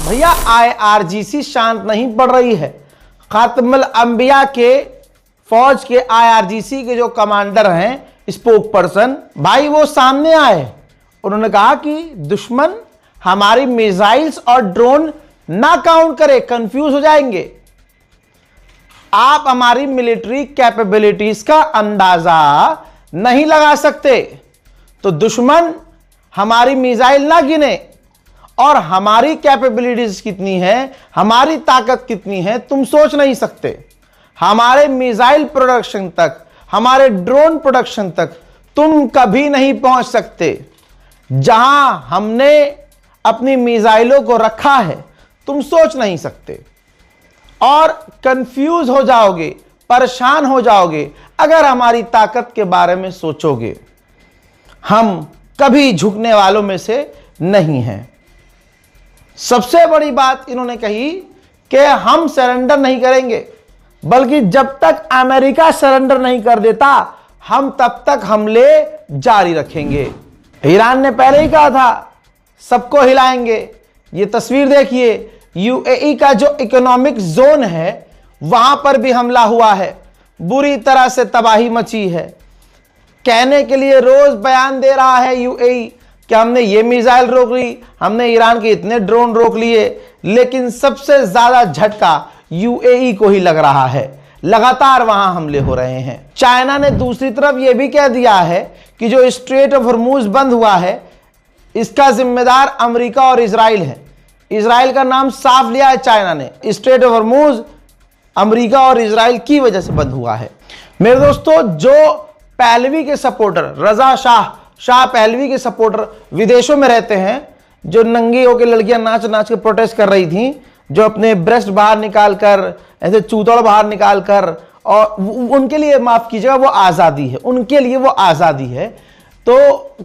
भैया IRGC शांत नहीं पड़ रही है। खातमुल अंबिया के फौज के IRGC के जो कमांडर हैं, स्पोक पर्सन भाई, वो सामने आए। उन्होंने कहा कि दुश्मन हमारी मिसाइल्स और ड्रोन ना काउंट करे, कंफ्यूज हो जाएंगे। आप हमारी मिलिट्री कैपेबिलिटीज का अंदाजा नहीं लगा सकते, तो दुश्मन हमारी मिसाइल ना गिने और हमारी कैपेबिलिटीज कितनी है, हमारी ताकत कितनी है, तुम सोच नहीं सकते। हमारे मिसाइल प्रोडक्शन तक, हमारे ड्रोन प्रोडक्शन तक तुम कभी नहीं पहुंच सकते। जहां हमने अपनी मिसाइलों को रखा है, तुम सोच नहीं सकते और कंफ्यूज हो जाओगे, परेशान हो जाओगे अगर हमारी ताकत के बारे में सोचोगे। हम कभी झुकने वालों में से नहीं हैं। सबसे बड़ी बात इन्होंने कही कि हम सरेंडर नहीं करेंगे, बल्कि जब तक अमेरिका सरेंडर नहीं कर देता, हम तब तक हमले जारी रखेंगे। ईरान ने पहले ही कहा था सबको हिलाएंगे। ये तस्वीर देखिए, यूएई का जो इकोनॉमिक जोन है वहां पर भी हमला हुआ है, बुरी तरह से तबाही मची है। कहने के लिए रोज बयान दे रहा है यूएई कि हमने ये मिसाइल रोक ली, हमने ईरान के इतने ड्रोन रोक लिए, लेकिन सबसे ज्यादा झटका यूएई को ही लग रहा है। लगातार वहां हमले हो रहे हैं। चाइना ने दूसरी तरफ यह भी कह दिया है कि जो स्ट्रेट ऑफ हॉर्मूज बंद हुआ है, इसका जिम्मेदार अमेरिका और इजराइल है। इजराइल का नाम साफ लिया है चाइना ने। स्ट्रेट ऑफ हॉर्मूज अमेरिका और इजराइल की वजह से बंद हुआ है। मेरे दोस्तों, जो पहलवी के सपोर्टर, रजा शाह पहलवी के सपोर्टर विदेशों में रहते हैं, जो नंगी होकर लड़कियां नाच नाच के प्रोटेस्ट कर रही थी, जो अपने ब्रेस्ट बाहर निकाल कर, ऐसे चूतड़ बाहर निकाल कर, और उनके लिए माफ कीजिएगा वो आज़ादी है, उनके लिए वो आज़ादी है। तो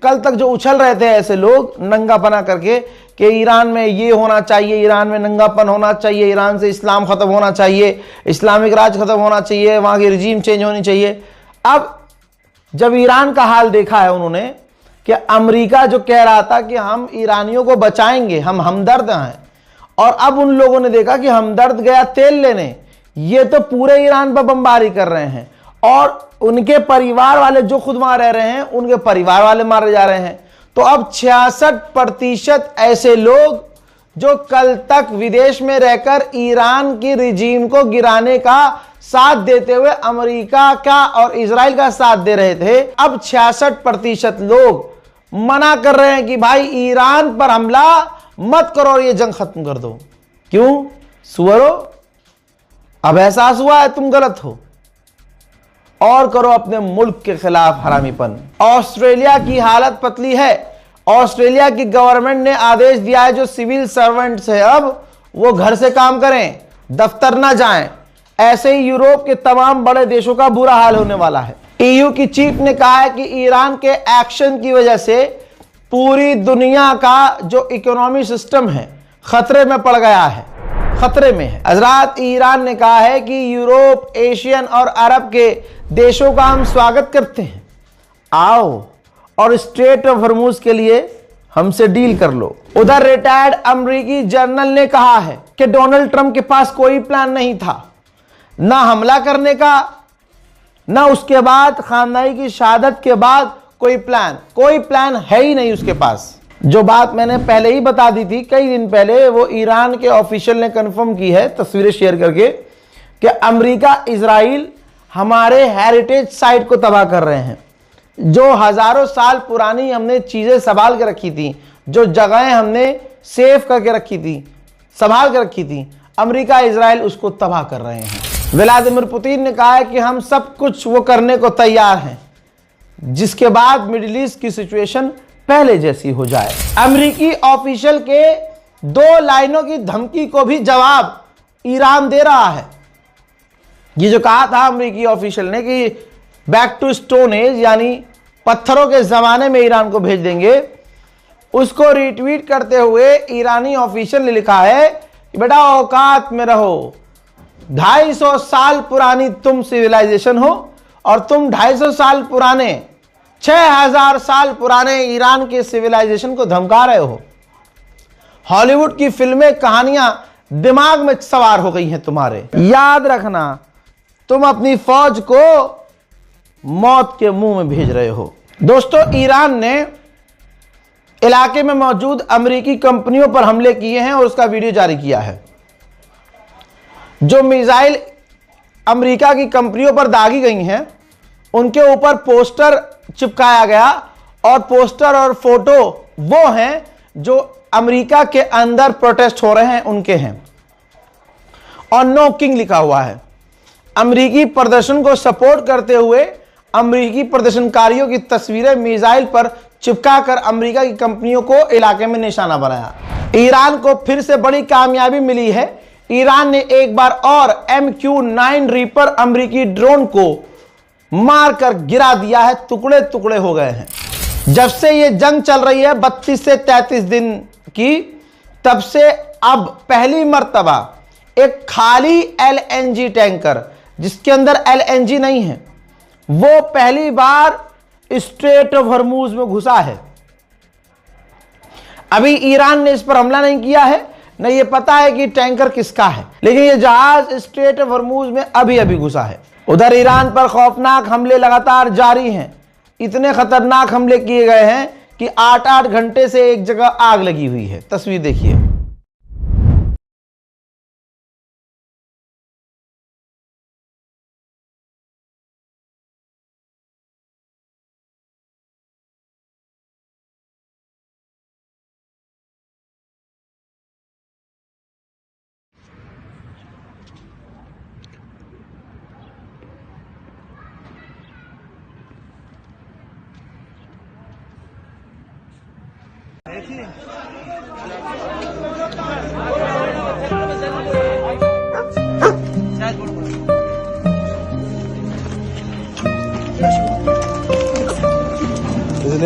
कल तक जो उछल रहे थे ऐसे लोग नंगापना करके कि ईरान में ये होना चाहिए, ईरान में नंगापन होना चाहिए, ईरान से इस्लाम खत्म होना चाहिए, इस्लामिक राज खत्म होना चाहिए, वहां की रिजीम चेंज होनी चाहिए। अब जब ईरान का हाल देखा है उन्होंने कि अमेरिका जो कह रहा था कि हम ईरानियों को बचाएंगे, हम हमदर्द हैं, और अब उन लोगों ने देखा कि हमदर्द गया तेल लेने, ये तो पूरे ईरान पर बमबारी कर रहे हैं और उनके परिवार वाले जो खुद वहां रह रहे हैं, उनके परिवार वाले मारे जा रहे हैं। तो अब 66% ऐसे लोग जो कल तक विदेश में रहकर ईरान की रिजीम को गिराने का साथ देते हुए अमेरिका का और इजराइल का साथ दे रहे थे, अब 66% लोग मना कर रहे हैं कि भाई ईरान पर हमला मत करो और ये जंग खत्म कर दो। क्यों सुअरो? अब एहसास हुआ है तुम गलत हो और करो अपने मुल्क के खिलाफ हरामीपन। ऑस्ट्रेलिया की हालत पतली है। ऑस्ट्रेलिया की गवर्नमेंट ने आदेश दिया है जो सिविल सर्वेंट्स है अब वो घर से काम करें, दफ्तर ना जाएं। ऐसे ही यूरोप के तमाम बड़े देशों का बुरा हाल होने वाला है। ईयू की चीफ ने कहा है कि ईरान के एक्शन की वजह से पूरी दुनिया का जो इकोनॉमी सिस्टम है खतरे में पड़ गया है, खतरे में है। हजरात, ईरान ने कहा है कि यूरोप, एशियन और अरब के देशों का हम स्वागत करते हैं, आओ और स्ट्रेट ऑफ हॉर्मूज के लिए हमसे डील कर लो। उधर रिटायर्ड अमेरिकी जनरल ने कहा है कि डोनाल्ड ट्रंप के पास कोई प्लान नहीं था, ना हमला करने का, ना उसके बाद खानदानी की शहादत के बाद कोई प्लान है ही नहीं उसके पास। जो बात मैंने पहले ही बता दी थी कई दिन पहले, वो ईरान के ऑफिशियल ने कंफर्म की है तस्वीरें शेयर करके कि अमेरिका, इजराइल हमारे हेरिटेज साइट को तबाह कर रहे हैं। जो हजारों साल पुरानी हमने चीजें संभाल के रखी थी, जो जगहें हमने सेव करके रखी थी, संभाल कर रखी थी, अमेरिका, इजराइल उसको तबाह कर रहे हैं। व्लादिमीर पुतिन ने कहा है कि हम सब कुछ वो करने को तैयार हैं जिसके बाद मिडिल ईस्ट की सिचुएशन पहले जैसी हो जाए। अमेरिकी ऑफिशियल के 2 लाइनों की धमकी को भी जवाब ईरान दे रहा है। ये जो कहा था अमेरिकी ऑफिशियल ने कि बैक टू स्टोन एज, यानी पत्थरों के जमाने में ईरान को भेज देंगे, उसको रिट्वीट करते हुए ईरानी ऑफिशियल ने लिखा है कि बेटा औकात में रहो, 250 साल पुरानी तुम सिविलाइजेशन हो और तुम 250 साल पुराने, 6000 साल पुराने ईरान के सिविलाइजेशन को धमका रहे हो। हॉलीवुड की फिल्में, कहानियां दिमाग में सवार हो गई हैं तुम्हारे। याद रखना, तुम अपनी फौज को मौत के मुंह में भेज रहे हो। दोस्तों, ईरान ने इलाके में मौजूद अमेरिकी कंपनियों पर हमले किए हैं और उसका वीडियो जारी किया है। जो मिसाइल अमेरिका की कंपनियों पर दागी गई हैं, उनके ऊपर पोस्टर चिपकाया गया और पोस्टर और फोटो वो हैं जो अमेरिका के अंदर प्रोटेस्ट हो रहे हैं उनके हैं, और नो किंग लिखा हुआ है। अमेरिकी प्रदर्शन को सपोर्ट करते हुए अमेरिकी प्रदर्शनकारियों की तस्वीरें मिसाइल पर चिपकाकर अमेरिका की कंपनियों को इलाके में निशाना बनाया। ईरान को फिर से बड़ी कामयाबी मिली है। ईरान ने एक बार और MQ-9 रीपर अमेरिकी ड्रोन को मारकर गिरा दिया है, टुकड़े टुकड़े हो गए हैं। जब से ये जंग चल रही है 32 से 33 दिन की, तब से अब पहली मर्तबा एक खाली LNG टैंकर, जिसके अंदर LNG नहीं है, वो पहली बार स्ट्रेट ऑफ हॉर्मूज में घुसा है। अभी ईरान ने इस पर हमला नहीं किया है, न ये पता है कि टैंकर किसका है, लेकिन ये जहाज स्ट्रेट ऑफ हॉर्मूज में अभी अभी घुसा है। उधर ईरान पर खौफनाक हमले लगातार जारी हैं। इतने खतरनाक हमले किए गए हैं कि 8-8 घंटे से एक जगह आग लगी हुई है। तस्वीर देखिए।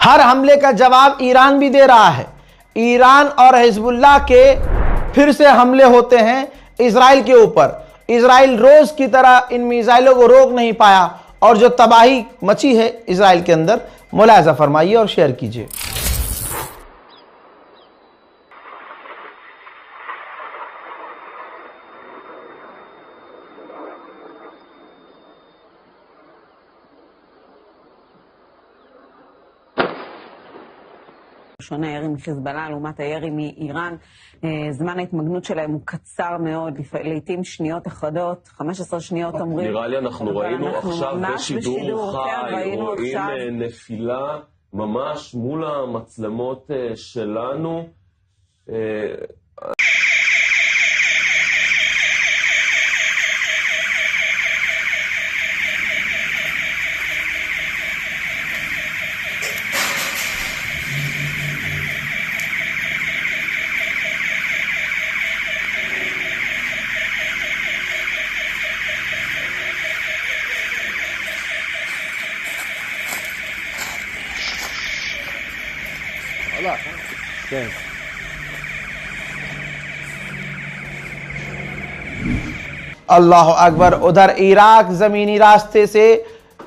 हर हमले का जवाब ईरान भी दे रहा है। ईरान और हिजबुल्लाह के फिर से हमले होते हैं इजराइल के ऊपर। इजराइल रोज की तरह इन मिसाइलों को रोक नहीं पाया और जो तबाही मची है इजराइल के अंदर, मुलाहिजा फरमाइए और शेयर कीजिए। שונה הירי מחיזבאללה לעומת הירי מאיראן. זמן ההתמגנות שלהם הוא קצר מאוד, לעתים שניות אחדות, 15 שניות אומרים. נראה לי אנחנו ראינו עכשיו בשידור חי, רואים נפילה ממש מול המצלמות שלנו. अल्लाह अकबर। उधर इराक जमीनी रास्ते से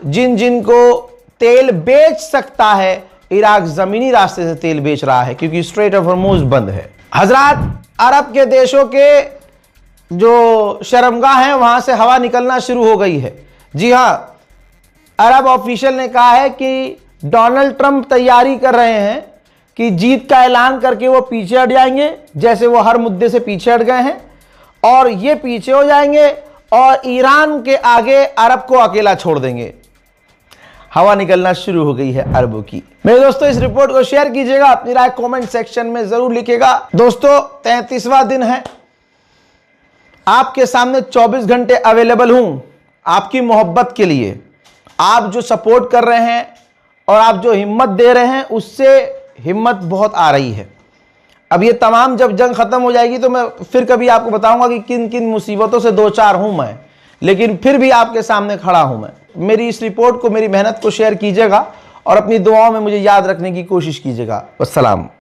जिन जिन को तेल बेच सकता है, इराक जमीनी रास्ते से तेल बेच रहा है क्योंकि स्ट्रेट ऑफ हॉर्मूज बंद है। हजरात, अरब के देशों के जो शर्मगाह हैं वहां से हवा निकलना शुरू हो गई है। जी हां, अरब ऑफिशियल ने कहा है कि डोनाल्ड ट्रंप तैयारी कर रहे हैं कि जीत का ऐलान करके वो पीछे हट जाएंगे, जैसे वो हर मुद्दे से पीछे हट गए हैं, और ये पीछे हो जाएंगे और ईरान के आगे अरब को अकेला छोड़ देंगे। हवा निकलना शुरू हो गई है अरबों की। मेरे दोस्तों, इस रिपोर्ट को शेयर कीजिएगा, अपनी राय कमेंट सेक्शन में जरूर लिखिएगा। दोस्तों, 33वां दिन है, आपके सामने 24 घंटे अवेलेबल हूं आपकी मोहब्बत के लिए। आप जो सपोर्ट कर रहे हैं और आप जो हिम्मत दे रहे हैं, उससे हिम्मत बहुत आ रही है। अब ये तमाम जब जंग खत्म हो जाएगी तो मैं फिर कभी आपको बताऊंगा कि किन किन मुसीबतों से दो चार हूं मैं, लेकिन फिर भी आपके सामने खड़ा हूं मैं। मेरी इस रिपोर्ट को, मेरी मेहनत को शेयर कीजिएगा और अपनी दुआओं में मुझे याद रखने की कोशिश कीजिएगा। वस्सलाम।